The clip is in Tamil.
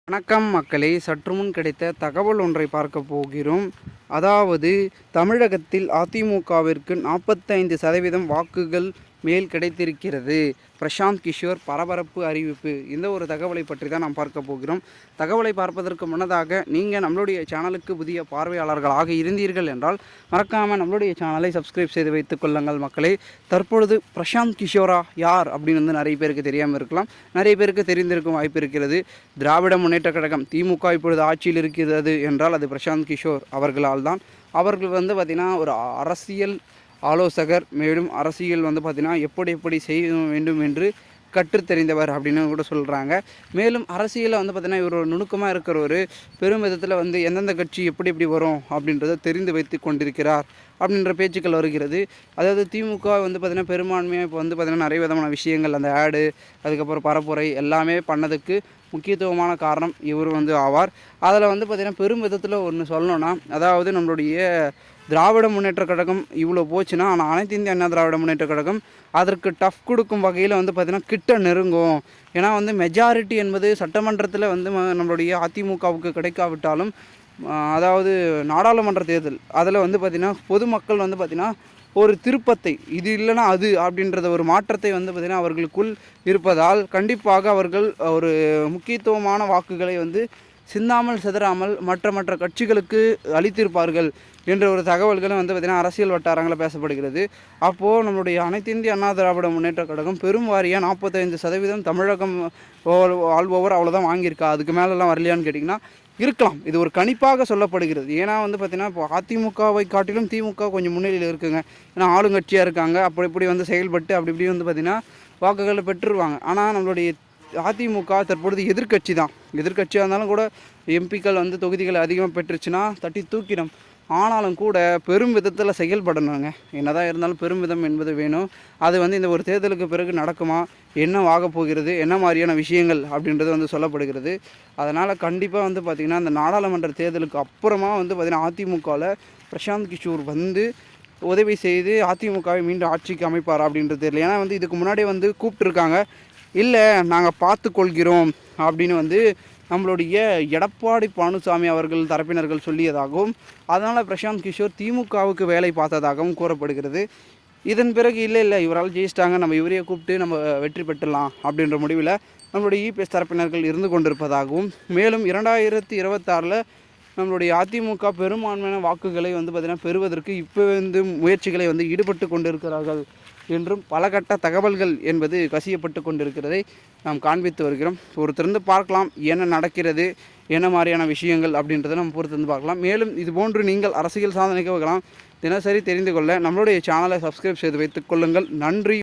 வணக்கம் மக்களே, சற்று முன் கிடைத்த தகவல் ஒன்றை பார்க்க போகிறோம். அதாவது தமிழகத்தில் அதிமுகவிற்கு 45% வாக்குகள் மேல் கிடைத்திருக்கிறது. பிரசாந்த் கிஷோர் பரபரப்பு அறிவிப்பு. இந்த ஒரு தகவலை பற்றி தான் நாம் பார்க்க போகிறோம். தகவலை பார்ப்பதற்கு முன்னதாக நீங்கள் நம்மளுடைய சேனலுக்கு புதிய பார்வையாளர்களாக இருந்தீர்கள் என்றால் மறக்காமல் நம்மளுடைய சேனலை சப்ஸ்கிரைப் செய்து வைத்துக் கொள்ளுங்கள் மக்களே. தற்பொழுது பிரசாந்த் கிஷோரா யார் அப்படின்னு நிறைய பேருக்கு தெரியாமல் இருக்கலாம், நிறைய பேருக்கு தெரிந்திருக்கும் வாய்ப்பு இருக்கிறது. திராவிட முன்னேற்ற கழகம் திமுக இப்பொழுது ஆட்சியில் இருக்கிறது என்றால் அது பிரசாந்த் கிஷோர் அவர்களால் தான். அவர்கள் பார்த்திங்கன்னா ஒரு அரசியல் ஆலோசகர், மேலும் அரசியல் பார்த்திங்கன்னா எப்படி செய்ய வேண்டும் என்று கற்றுத்தெறிந்தவர் அப்படின்னு கூட சொல்கிறாங்க. மேலும் அரசியலில் பார்த்திங்கன்னா இவர் ஒரு நுணுக்கமாக இருக்கிற ஒரு பெரும் விதத்தில் எந்தெந்த கட்சி எப்படி வரும் அப்படின்றத தெரிந்து வைத்து கொண்டிருக்கிறார் அப்படின்ற பேச்சுக்கள் வருகிறது. அதாவது திமுக பார்த்திங்கன்னா பெரும்பான்மையாக இப்போ பார்த்திங்கன்னா நிறைய விதமான விஷயங்கள், அந்த ஆடு, அதுக்கப்புறம் பரப்புரை எல்லாமே பண்ணதுக்கு முக்கியத்துவமான காரணம் இவர் ஆவார். அதில் பார்த்திங்கன்னா பெரும் விதத்தில் ஒன்று சொல்லணும்னா, அதாவது நம்மளுடைய திராவிட முன்னேற்ற கழகம் இவ்வளோ போச்சுன்னா, ஆனால் அனைத்து இந்திய அண்ணா திராவிட முன்னேற்ற கழகம் அதற்கு டஃப் கொடுக்கும் வகையில் பார்த்திங்கன்னா கிட்ட நெருங்கும். ஏன்னா மெஜாரிட்டி என்பது சட்டமன்றத்தில் நம்மளுடைய அதிமுகவுக்கு கிடைக்காவிட்டாலும், அதாவது நாடாளுமன்ற தேர்தல் அதில் பார்த்திங்கன்னா பொதுமக்கள் பார்த்திங்கன்னா ஒரு திருப்பத்தை, இது இல்லைனா அது அப்படின்றத ஒரு மாற்றத்தை பார்த்திங்கன்னா அவர்களுக்குள் இருப்பதால் கண்டிப்பாக அவர்கள் ஒரு முக்கியத்துவமான வாக்குகளை சிந்தாமல் சிதறாமல் மற்ற கட்சிகளுக்கு அளித்திருப்பார்கள் என்ற ஒரு தகவல்களும் பார்த்திங்கன்னா அரசியல் வட்டாரங்களில் பேசப்படுகிறது. அப்போது நம்மளுடைய அனைத்து இந்திய அண்ணா திராவிட முன்னேற்ற கழகம் பெரும் வாரியாக 45% தமிழகம் ஆள்பவர் அவ்வளோதான் வாங்கியிருக்கா, அதுக்கு மேலெல்லாம் வரலையான்னு கேட்டிங்கன்னா இருக்கலாம். இது ஒரு கணிப்பாக சொல்லப்படுகிறது. ஏன்னா பார்த்திங்கன்னா இப்போ அதிமுகவை காட்டிலும் திமுக கொஞ்சம் முன்னிலையில் இருக்குங்க. ஏன்னா ஆளுங்கட்சியாக இருக்காங்க, இப்படி செயல்பட்டு அப்படி இப்படி பார்த்திங்கன்னா வாக்குகளை பெற்றுருவாங்க. ஆனால் நம்மளுடைய அதிமுக தற்பொழுது எதிர்கட்சி தான். எதிர்கட்சியாக இருந்தாலும் கூட எம்பிக்கள் தொகுதிகளை அதிகமாக பெற்றுச்சுன்னா தட்டி தூக்கிடும். ஆனாலும் கூட பெரும் விதத்தில் செயல்படணுங்க. என்னதான் இருந்தாலும் பெரும் விதம் என்பது வேணும். அது இந்த ஒரு தேர்தலுக்கு பிறகு நடக்குமா, என்ன ஆக போகிறது, என்ன மாதிரியான விஷயங்கள் அப்படின்றது சொல்லப்படுகிறது. அதனால் கண்டிப்பாக பார்த்திங்கன்னா அந்த நாடாளுமன்ற தேர்தலுக்கு அப்புறமா பார்த்திங்கன்னா அதிமுகவில் பிரசாந்த் கிஷோர் உதவி செய்து அதிமுகவை மீண்டும் ஆட்சிக்கு அமைப்பார் அப்படின்றது தெரியல. ஏன்னா இதுக்கு முன்னாடியே கூப்பிட்டுருக்காங்க, இல்லை நாங்கள் பார்த்து கொள்கிறோம் அப்படின்னு நம்மளுடைய எடப்பாடி பழனிசாமி அவர்கள் தரப்பினர்கள் சொல்லியதாகவும், அதனால் பிரசாந்த் கிஷோர் திமுகவுக்கு வேலை பார்த்ததாகவும் கூறப்படுகிறது. இதன் பிறகு இல்லை இவரால் ஜெயிச்சிட்டாங்க, நம்ம இவரையே கூப்பிட்டு நம்ம வெற்றி பெற்றலாம் அப்படின்ற முடிவில் நம்மளுடைய இபிஎஸ் தரப்பினர்கள் இருந்து கொண்டிருப்பதாகவும், மேலும் 2026 நம்மளுடைய அதிமுக பெரும்பான்மையான வாக்குகளை பார்த்திங்கன்னா பெறுவதற்கு இப்போ முயற்சிகளை ஈடுபட்டு கொண்டிருக்கிறார்கள் என்றும் பல கட்ட தகவல்கள் என்பது கசியப்பட்டு கொண்டிருக்கிறதை நாம் காண்பித்து வருகிறோம். பொறுத்திருந்து பார்க்கலாம் என்ன நடக்கிறது, என்ன மாதிரியான விஷயங்கள் அப்படின்றத நம்ம பொறுத்திருந்து பார்க்கலாம். மேலும் இதுபோன்று நீங்கள் அரசியல் சாதனைக்கு தினசரி தெரிந்து கொள்ள நம்மளுடைய சேனலை சப்ஸ்கிரைப் செய்து வைத்துக் கொள்ளுங்கள். நன்றி.